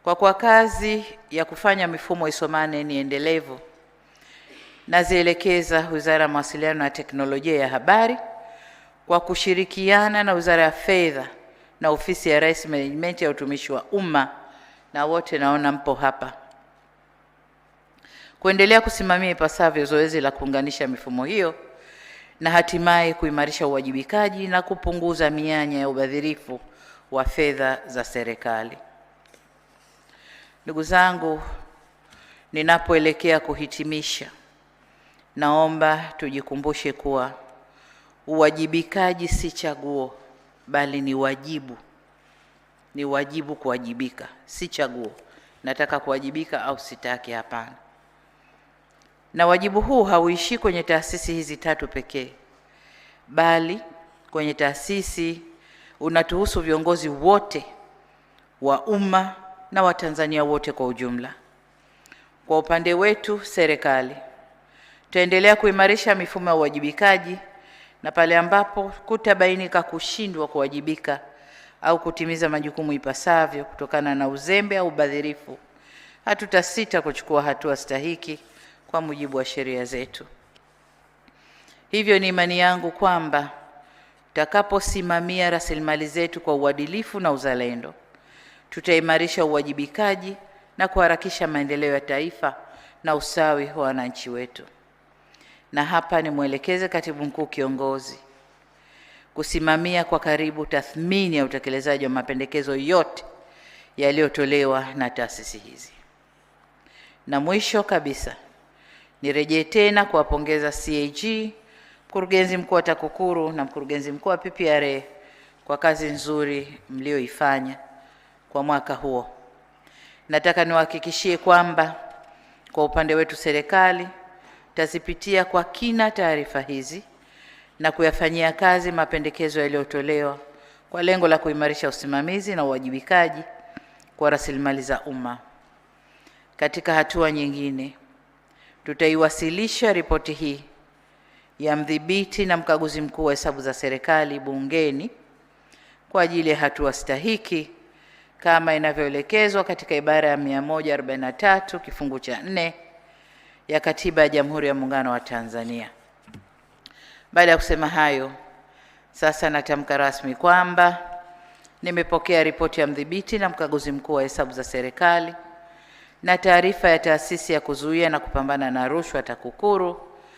Kwa kuwa kazi ya kufanya mifumo isomane ni endelevu, nazielekeza Wizara ya Mawasiliano na Teknolojia ya Habari kwa kushirikiana na Wizara ya Fedha na Ofisi ya Rais Menejimenti ya Utumishi wa Umma, na wote naona mpo hapa, kuendelea kusimamia ipasavyo zoezi la kuunganisha mifumo hiyo na hatimaye kuimarisha uwajibikaji na kupunguza mianya ya ubadhirifu wa fedha za serikali. Ndugu zangu, ninapoelekea kuhitimisha, naomba tujikumbushe kuwa uwajibikaji si chaguo, bali ni wajibu. Ni wajibu kuwajibika, si chaguo. Nataka kuwajibika au sitaki, hapana. Na wajibu huu hauishi kwenye taasisi hizi tatu pekee, bali kwenye taasisi unatuhusu viongozi wote wa umma na Watanzania wote kwa ujumla. Kwa upande wetu serikali, tutaendelea kuimarisha mifumo ya uwajibikaji, na pale ambapo kutabainika kushindwa kuwajibika au kutimiza majukumu ipasavyo kutokana na uzembe au ubadhirifu, hatutasita kuchukua hatua stahiki kwa mujibu wa sheria zetu. Hivyo ni imani yangu kwamba tutakaposimamia rasilimali zetu kwa uadilifu na uzalendo, tutaimarisha uwajibikaji na kuharakisha maendeleo ya taifa na usawi wa wananchi wetu. Na hapa nimwelekeze Katibu Mkuu Kiongozi kusimamia kwa karibu tathmini ya utekelezaji wa mapendekezo yote yaliyotolewa na taasisi hizi. Na mwisho kabisa, nirejee tena kuwapongeza CAG, Mkurugenzi Mkuu wa TAKUKURU na Mkurugenzi Mkuu wa PPRA kwa kazi nzuri mlioifanya kwa mwaka huo. Nataka niwahakikishie kwamba kwa upande wetu serikali tazipitia kwa kina taarifa hizi na kuyafanyia kazi mapendekezo yaliyotolewa kwa lengo la kuimarisha usimamizi na uwajibikaji kwa rasilimali za umma. Katika hatua nyingine, tutaiwasilisha ripoti hii ya mdhibiti na mkaguzi mkuu wa hesabu za serikali bungeni kwa ajili ya hatua stahiki kama inavyoelekezwa katika ibara ya 143 kifungu cha 4 ya Katiba ya Jamhuri ya Muungano wa Tanzania. Baada ya kusema hayo, sasa natamka rasmi kwamba nimepokea ripoti ya mdhibiti na mkaguzi mkuu wa hesabu za serikali na taarifa ya Taasisi ya Kuzuia na Kupambana na Rushwa TAKUKURU